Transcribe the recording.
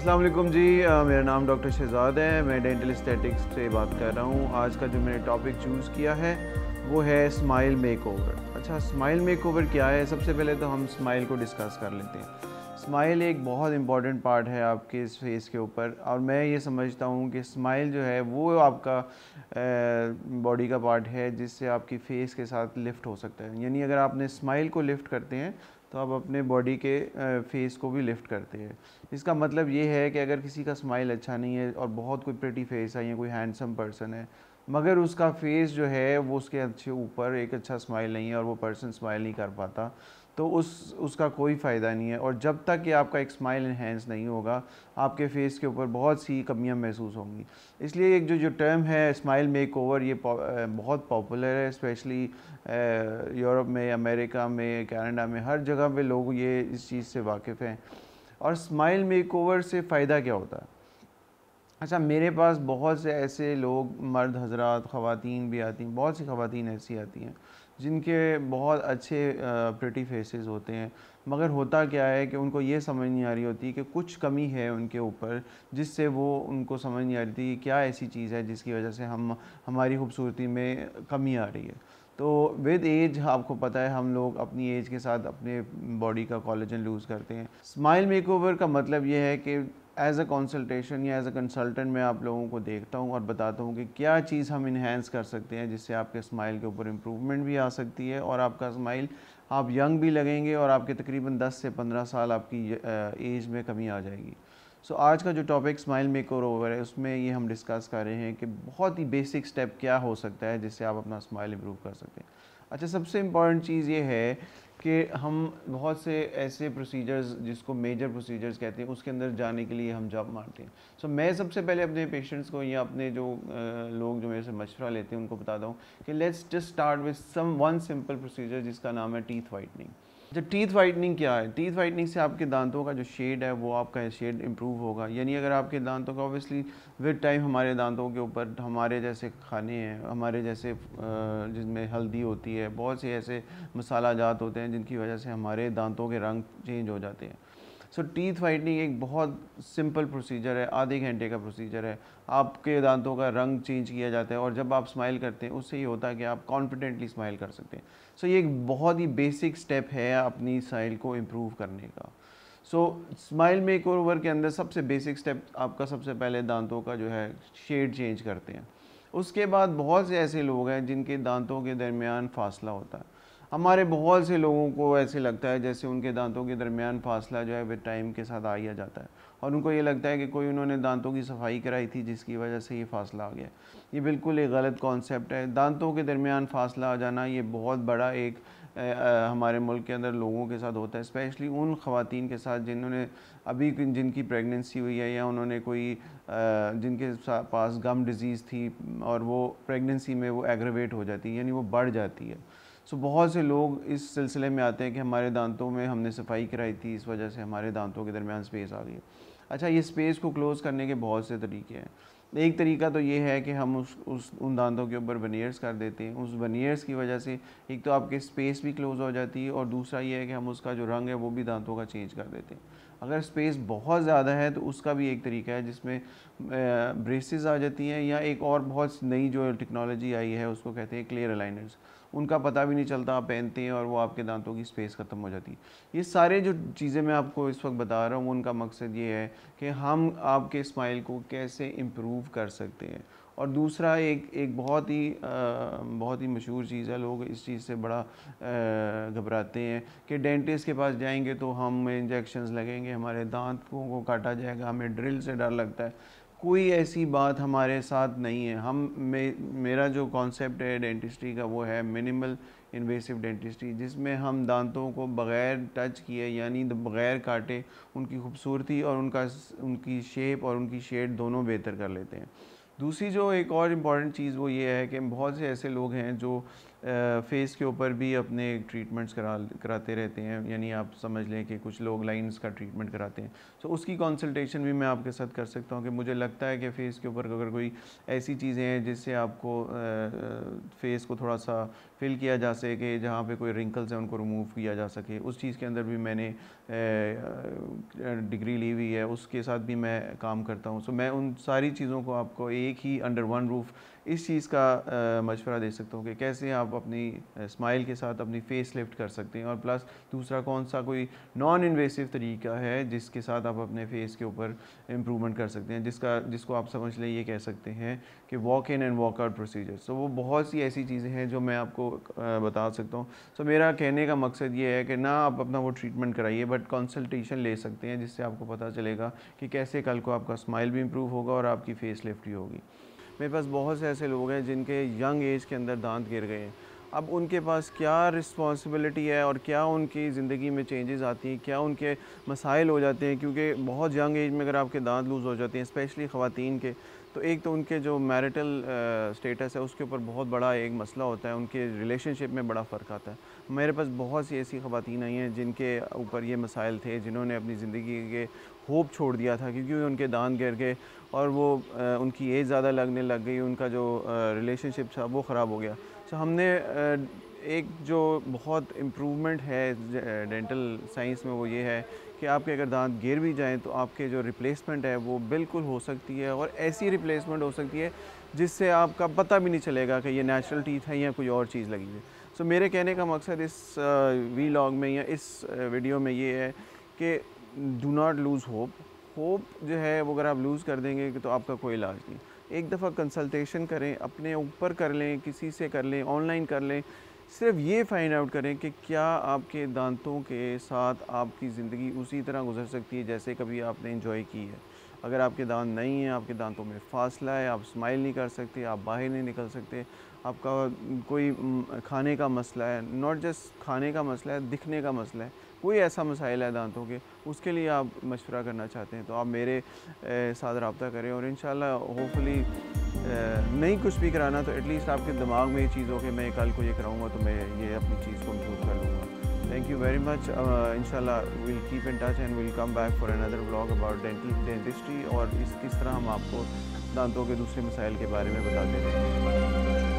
अस्सलाम वालेकुम जी। मेरा नाम डॉक्टर शहजाद है। मैं डेंटल एस्थेटिक्स से बात कर रहा हूँ। आज का जो मैंने टॉपिक चूज़ किया है वो है स्माइल मेकओवर। अच्छा, स्माइल मेकओवर क्या है? सबसे पहले तो हम स्माइल को डिस्कस कर लेते हैं। स्माइल एक बहुत इंपॉर्टेंट पार्ट है आपके इस फेस के ऊपर, और मैं ये समझता हूँ कि स्माइल जो है वो आपका बॉडी का पार्ट है जिससे आपकी फेस के साथ लिफ्ट हो सकता है। यानी अगर आपने स्माइल को लिफ्ट करते हैं तो आप अपने बॉडी के फेस को भी लिफ्ट करते हैं। इसका मतलब ये है कि अगर किसी का स्माइल अच्छा नहीं है और बहुत कोई प्रिटी फेस है या कोई हैंडसम पर्सन है, मगर उसका फेस जो है वो उसके अच्छे ऊपर एक अच्छा स्माइल नहीं है और वो पर्सन स्माइल नहीं कर पाता, तो उसका कोई फ़ायदा नहीं है। और जब तक कि आपका एक स्माइल इन्हेंस नहीं होगा, आपके फेस के ऊपर बहुत सी कमियां महसूस होंगी। इसलिए एक जो जो टर्म है स्माइल मेकओवर, ये बहुत पॉपुलर है, स्पेशली यूरोप में, अमेरिका में, कनाडा में, हर जगह पे लोग ये इस चीज़ से वाकिफ़ हैं। और स्माइल मेकओवर से फ़ायदा क्या होता है? अच्छा, मेरे पास बहुत से ऐसे लोग, मर्द हजरात, ख़वातीन भी आती हैं, बहुत सी ख़वातीन ऐसी आती हैं जिनके बहुत अच्छे प्रिटी फेसेस होते हैं, मगर होता क्या है कि उनको ये समझ नहीं आ रही होती कि कुछ कमी है उनके ऊपर, जिससे वो, उनको समझ नहीं आ रही थी क्या ऐसी चीज़ है जिसकी वजह से हमारी खूबसूरती में कमी आ रही है। तो विद एज, आपको पता है, हम लोग अपनी एज के साथ अपने बॉडी का कोलेजन लूज़ करते हैं। स्माइल मेकओवर का मतलब ये है कि एज़ अ कंसल्टेशन या एज़ अ कंसल्टेंट मैं आप लोगों को देखता हूँ और बताता हूँ कि क्या चीज़ हम इन्हेंस कर सकते हैं जिससे आपके स्माइल के ऊपर इम्प्रूवमेंट भी आ सकती है और आपका स्माइल, आप यंग भी लगेंगे और आपके तकरीबन 10 से 15 साल आपकी एज में कमी आ जाएगी। सो आज का जो टॉपिक स्माइल मेकओवर है उसमें ये हम डिस्कस कर रहे हैं कि बहुत ही बेसिक स्टेप क्या हो सकता है जिससे आप अपना स्माइल इम्प्रूव कर सकते हैं। अच्छा, सबसे इम्पॉर्टेंट चीज़ ये है कि हम बहुत से ऐसे प्रोसीजर्स, जिसको मेजर प्रोसीजर्स कहते हैं, उसके अंदर जाने के लिए हम जॉब मारते हैं। सो मैं सबसे पहले अपने पेशेंट्स को या अपने जो लोग जो मेरे से मशवरा लेते हैं उनको बताता हूँ कि let's just start with some one simple procedure जिसका नाम है टीथ वाइटनिंग। अच्छा, टीथ वाइटनिंग क्या है? टीथ वाइटनिंग से आपके दांतों का जो शेड है वो आपका शेड इम्प्रूव होगा। यानी अगर आपके दांतों का, ऑब्वियसली विद टाइम हमारे दांतों के ऊपर हमारे जैसे खाने हैं, हमारे जैसे जिसमें हल्दी होती है, बहुत से ऐसे मसाला जात होते हैं जिनकी वजह से हमारे दांतों के रंग चेंज हो जाते हैं। सो टीथ वाइटनिंग एक बहुत सिंपल प्रोसीजर है, आधे घंटे का प्रोसीजर है। आपके दांतों का रंग चेंज किया जाता है और जब आप स्माइल करते हैं उससे ये होता है कि आप कॉन्फिडेंटली स्माइल कर सकते हैं। सो ये एक बहुत ही बेसिक स्टेप है अपनी स्माइल को इम्प्रूव करने का। सो स्माइल मेकओवर के अंदर सबसे बेसिक स्टेप आपका, सबसे पहले दांतों का जो है शेड चेंज करते हैं। उसके बाद बहुत से ऐसे लोग हैं जिनके दांतों के दरमियान फासला होता है। हमारे बहुत से लोगों को ऐसे लगता है जैसे उनके दांतों के दरमियान फासला जो है विद टाइम के साथ आ ही जाता है, और उनको ये लगता है कि कोई उन्होंने दांतों की सफाई कराई थी जिसकी वजह से ये फासला आ गया। ये बिल्कुल एक गलत कॉन्सेप्ट है। दांतों के दरमियान फासला आ जाना ये बहुत बड़ा एक हमारे मुल्क के अंदर लोगों के साथ होता है, स्पेशली उन ख़वातीन के साथ जिन्होंने अभी जिनकी प्रेगनेंसी हुई है या उन्होंने कोई जिनके पास गम डिज़ीज़ थी और वो प्रेगनेंसी में वो एग्रवेट हो जाती है, यानी वो बढ़ जाती है। सो बहुत से लोग इस सिलसिले में आते हैं कि हमारे दांतों में हमने सफाई कराई थी, इस वजह से हमारे दांतों के दरमियान स्पेस आ गई। अच्छा, ये स्पेस को क्लोज़ करने के बहुत से तरीके हैं। एक तरीका तो ये है कि हम उन दांतों के ऊपर वनियर्स कर देते हैं। उस वनियर्स की वजह से एक तो आपके स्पेस भी क्लोज़ हो जाती है और दूसरा ये है कि हम उसका जो रंग है वो भी दांतों का चेंज कर देते हैं। अगर स्पेस बहुत ज़्यादा है तो उसका भी एक तरीका है जिसमें ब्रेसेस आ जाती हैं, या एक और बहुत नई जो टेक्नोलॉजी आई है उसको कहते हैं क्लियर अलाइनर्स। उनका पता भी नहीं चलता, आप पहनते हैं और वो आपके दांतों की स्पेस ख़त्म हो जाती है। ये सारे जो चीज़ें मैं आपको इस वक्त बता रहा हूँ उनका मकसद ये है कि हम आपके स्माइल को कैसे इम्प्रूव कर सकते हैं। और दूसरा एक बहुत ही मशहूर चीज़ है, लोग इस चीज़ से बड़ा घबराते हैं कि डेंटिस्ट के पास जाएंगे तो हमें इंजेक्शंस लगेंगे, हमारे दांतों को काटा जाएगा, हमें ड्रिल से डर लगता है। कोई ऐसी बात हमारे साथ नहीं है। मेरा जो कॉन्सेप्ट है डेंटिस्ट्री का वो है मिनिमल इन्वेसिव डेंटिस्ट्री, जिसमें हम दांतों को बग़ैर टच किए, यानी बग़ैर काटे, उनकी खूबसूरती और उनकी शेप और उनकी शेड दोनों बेहतर कर लेते हैं। दूसरी जो एक और इम्पॉर्टेंट चीज़ वो ये है कि बहुत से ऐसे लोग हैं जो फेस के ऊपर भी अपने ट्रीटमेंट्स कराते रहते हैं, यानी आप समझ लें कि कुछ लोग लाइंस का ट्रीटमेंट कराते हैं। सो उसकी कंसल्टेशन भी मैं आपके साथ कर सकता हूँ कि मुझे लगता है कि फ़ेस के ऊपर अगर कोई ऐसी चीज़ें हैं जिससे आपको फेस को थोड़ा सा फिल किया जा सके, जहाँ पे कोई रिंकल्स हैं उनको रिमूव किया जा सके, उस चीज़ के अंदर भी मैंने डिग्री ली हुई है, उसके साथ भी मैं काम करता हूँ। सो मैं उन सारी चीज़ों को आपको एक ही अंडर वन रूफ़ इस चीज़ का मशवरा दे सकता हूँ कि कैसे आप अपनी स्माइल के साथ अपनी फ़ेस लिफ्ट कर सकते हैं, और प्लस दूसरा कौन सा कोई नॉन इन्वेसिव तरीका है जिसके साथ आप अपने फ़ेस के ऊपर इम्प्रूवमेंट कर सकते हैं, जिसको आप समझ लें ये कह सकते हैं कि walk in and walk out procedure. So वो बहुत सी ऐसी चीज़ें हैं जो मैं आपको बता सकता हूँ। सो मेरा कहने का मकसद ये है कि ना आप अपना वो ट्रीटमेंट कराइए, बट कंसल्टेशन ले सकते हैं, जिससे आपको पता चलेगा कि कैसे कल को आपका स्माइल भी इम्प्रूव होगा और आपकी फ़ेस लिफ्ट भी होगी। मेरे पास बहुत से ऐसे लोग हैं जिनके यंग एज के अंदर दांत गिर गए हैं। अब उनके पास क्या रिस्पॉन्सिबिलिटी है और क्या उनकी ज़िंदगी में चेंजेस आती हैं, क्या उनके मसाइल हो जाते हैं, क्योंकि बहुत यंग एज में अगर आपके दांत लूज़ हो जाते हैं, स्पेशली ख़वातीन के, तो एक तो उनके जो मैरिटल स्टेटस है उसके ऊपर बहुत बड़ा एक मसला होता है, उनके रिलेशनशिप में बड़ा फ़र्क आता है। मेरे पास बहुत सी ऐसी ख़वातीन आई हैं जिनके ऊपर ये मसाइल थे, जिन्होंने अपनी ज़िंदगी के होप छोड़ दिया था क्योंकि उनके दांत गिर गए और वो उनकी एज ज़्यादा लगने लग गई, उनका जो रिलेशनशिप था वो ख़राब हो गया। सो हमने एक जो बहुत इम्प्रूवमेंट है डेंटल साइंस में वो ये है कि आपके अगर दांत गिर भी जाएँ तो आपके जो रिप्लेसमेंट है वो बिल्कुल हो सकती है, और ऐसी रिप्लेसमेंट हो सकती है जिससे आपका पता भी नहीं चलेगा कि ये नेचुरल टीथ है या कोई और चीज़ लगी हुई है। सो मेरे कहने का मकसद इस वीलॉग में या इस वीडियो में ये है कि do not lose hope. Hope जो है वो अगर आप लूज़ कर देंगे तो आपका कोई इलाज नहीं। एक दफ़ा कंसल्टेशन करें, अपने ऊपर कर लें, किसी से कर लें, ऑनलाइन कर लें। सिर्फ ये फ़ाइंड आउट करें कि क्या आपके दांतों के साथ आपकी ज़िंदगी उसी तरह गुजर सकती है जैसे कभी आपने एंजॉय की है। अगर आपके दांत नहीं हैं, आपके दांतों में फासला है, आप स्माइल नहीं कर सकते, आप बाहर नहीं निकल सकते, आपका कोई खाने का मसला है, नॉट जस्ट खाने का मसला है, दिखने का मसला है, कोई ऐसा मसाइल है दांतों के, उसके लिए आप मशवरा करना चाहते हैं तो आप मेरे साथ रब्ता करें, और इंशाल्लाह होपफुली नहीं कुछ भी कराना तो एटलीस्ट आपके दिमाग में ये चीज़ हो कि मैं कल को ये कराऊंगा तो मैं ये अपनी चीज़ को इम्प्रूव कर लूँगा। Thank you very much. इंशाल्लाह will keep in touch and will come back for another vlog about dentistry, और किस तरह हम आपको दांतों के दूसरे मसाइल के बारे में बताते रहेंगे।